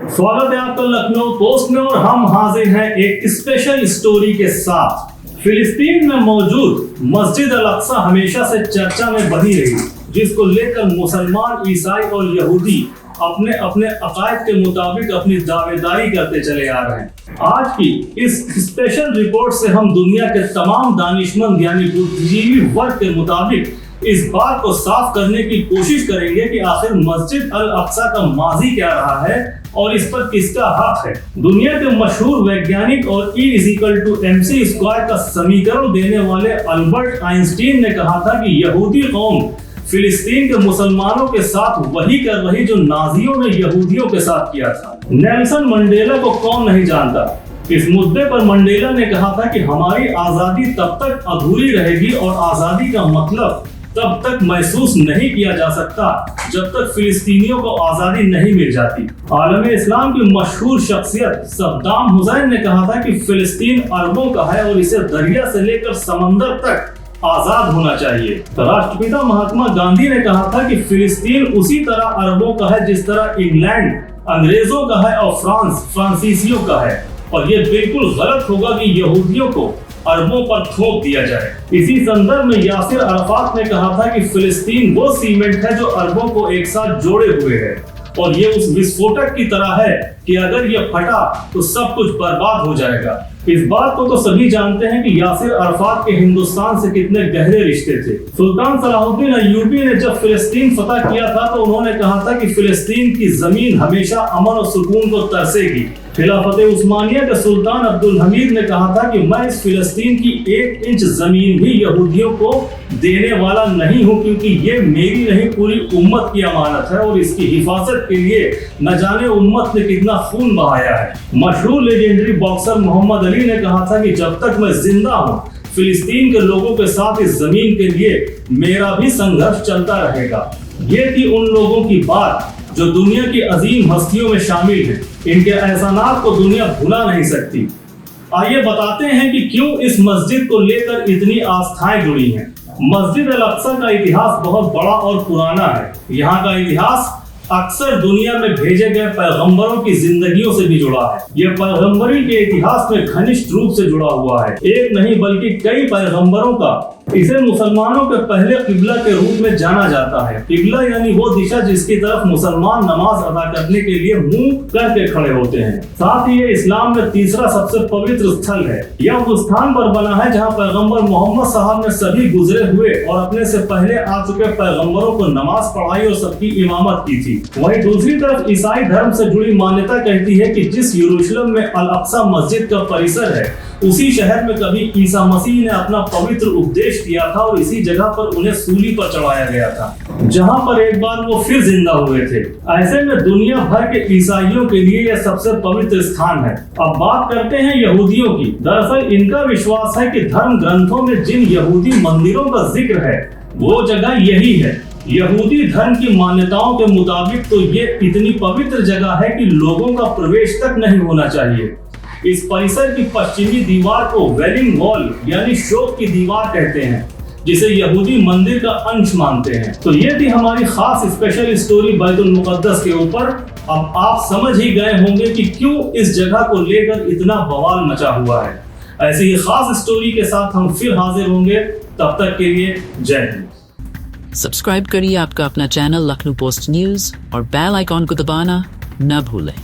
स्वागत है आपका लखनऊ पोस्ट में और हम हाजिर हैं एक स्पेशल स्टोरी के साथ। फिलिस्तीन में मौजूद मस्जिद अल अक्सा हमेशा से चर्चा में बनी रही, जिसको लेकर मुसलमान, ईसाई और यहूदी अपने अपने अकायद के मुताबिक अपनी दावेदारी करते चले आ रहे हैं। आज की इस स्पेशल रिपोर्ट से हम दुनिया के तमाम दानिशमंद यानी बुद्धिजीवी वर्ग के मुताबिक इस बात को साफ करने की कोशिश करेंगे कि आखिर मस्जिद अल अक्सा का माजी क्या रहा है और इस पर किसका हक है। दुनिया के मशहूर वैज्ञानिक और E=mc² का समीकरण देने वाले अल्बर्ट आइंस्टीन ने कहा था कि यहूदी कौम फिलिस्तीन के मुसलमानों के साथ वही कर रही जो नाजियों ने यहूदियों के साथ किया था। नेल्सन मंडेला को कौन नहीं जानता। इस मुद्दे पर मंडेला ने कहा था कि हमारी आजादी तब तक अधूरी रहेगी और आजादी का मतलब तब तक महसूस नहीं किया जा सकता जब तक फिलिस्तीनियों को आजादी नहीं मिल जाती। आलम इस्लाम की मशहूर शख्सियत सद्दाम हुसैन ने कहा था कि फिलिस्तीन अरबों का है और इसे दरिया से लेकर समंदर तक आजाद होना चाहिए। राष्ट्रपिता महात्मा गांधी ने कहा था कि फिलिस्तीन उसी तरह अरबों का है जिस तरह इंग्लैंड अंग्रेजों का है और फ्रांस फ्रांसीसियों का है, और ये बिल्कुल गलत होगा कि यहूदियों को अरबों पर थोप दिया जाए। इसी संदर्भ में यासिर अराफात ने कहा था कि फिलिस्तीन वो सीमेंट है जो अरबों को एक साथ जोड़े हुए है और ये उस विस्फोटक की तरह है कि अगर ये फटा तो सब कुछ बर्बाद हो जाएगा। इस बात को तो सभी जानते हैं कि यासिर अराफात के हिंदुस्तान से कितने गहरे रिश्ते थे। सुल्तान सलाहुद्दीन अय्यूबी ने जब फिलिस्तीन फतह किया था तो उन्होंने कहा था कि फिलिस्तीन की जमीन हमेशा अमन और सुकून को तरसेगी। खिलाफत उस्मानिया के सुल्तान अब्दुल हमीद ने कहा था कि मैं इस फिलिस्तीन की 1 इंच जमीन भी यहूदियों को देने वाला नहीं हूं, क्योंकि ये मेरी नहीं पूरी उम्मत की अमानत है और इसकी हिफाजत के लिए न जाने उम्मत ने कितना खून बहाया है। मशहूर लेजेंडरी बॉक्सर मोहम्मद अली ने कहा था कि जब तक मैं जिंदा हूं फिलिस्तीन के लोगों के साथ इस जमीन के लिए मेरा भी संघर्ष चलता रहेगा। ये थी उन लोगों की बात जो दुनिया की अजीम हस्तियों में शामिल है। इनके एहसानात को दुनिया भुला नहीं सकती। आइए बताते हैं कि क्यों इस मस्जिद को लेकर इतनी आस्थाएं जुड़ी हैं। मस्जिद अल अक्सा का इतिहास बहुत बड़ा और पुराना है। यहाँ का इतिहास अक्सर दुनिया में भेजे गए पैगंबरों की जिंदगियों से भी जुड़ा है। यह पैगंबरी के इतिहास में घनिष्ठ रूप से जुड़ा हुआ है। एक नहीं बल्कि कई पैगंबरों का इसे मुसलमानों के पहले किबला के रूप में जाना जाता है। किबला यानी वो दिशा जिसकी तरफ मुसलमान नमाज अदा करने के लिए मुंह करके खड़े होते हैं। साथ ही ये इस्लाम में तीसरा सबसे पवित्र स्थल है। यह उस स्थान पर बना है जहाँ पैगंबर मोहम्मद साहब ने सभी गुजरे हुए और अपने से पहले आ चुके पैगंबरों को नमाज पढ़ाई और सबकी इमामत की थी। वहीं दूसरी तरफ ईसाई धर्म से जुड़ी मान्यता कहती है कि जिस यरूशलेम में अल अक्सा मस्जिद का परिसर है उसी शहर में कभी ईसा मसीह ने अपना पवित्र उपदेश किया था और इसी जगह पर उन्हें सूली पर चढ़ाया गया था, जहां पर एक बार वो फिर जिंदा हुए थे। ऐसे में दुनिया भर के ईसाइयों के लिए यह सबसे पवित्र स्थान है। अब बात करते हैं यहूदियों की। दरअसल इनका विश्वास है कि धर्म ग्रंथों में जिन यहूदी मंदिरों का जिक्र है वो जगह यही है। यहूदी धर्म की मान्यताओं के मुताबिक तो ये इतनी पवित्र जगह है कि लोगों का प्रवेश तक नहीं होना चाहिए। इस परिसर की पश्चिमी दीवार को वेलिंग वॉल यानी शोक की दीवार कहते हैं, जिसे यहूदी मंदिर का अंश मानते हैं। तो ये थी हमारी खास स्पेशल स्टोरी बैतुल मुकद्दस के ऊपर। अब आप समझ ही गए होंगे कि क्यों इस जगह को लेकर इतना बवाल मचा हुआ है। ऐसी ही खास स्टोरी के साथ हम फिर हाजिर होंगे। तब तक के लिए जय हिंद। सब्सक्राइब करिए आपका अपना चैनल लखनऊ पोस्ट न्यूज और बेल आइकॉन को दबाना न भूलें।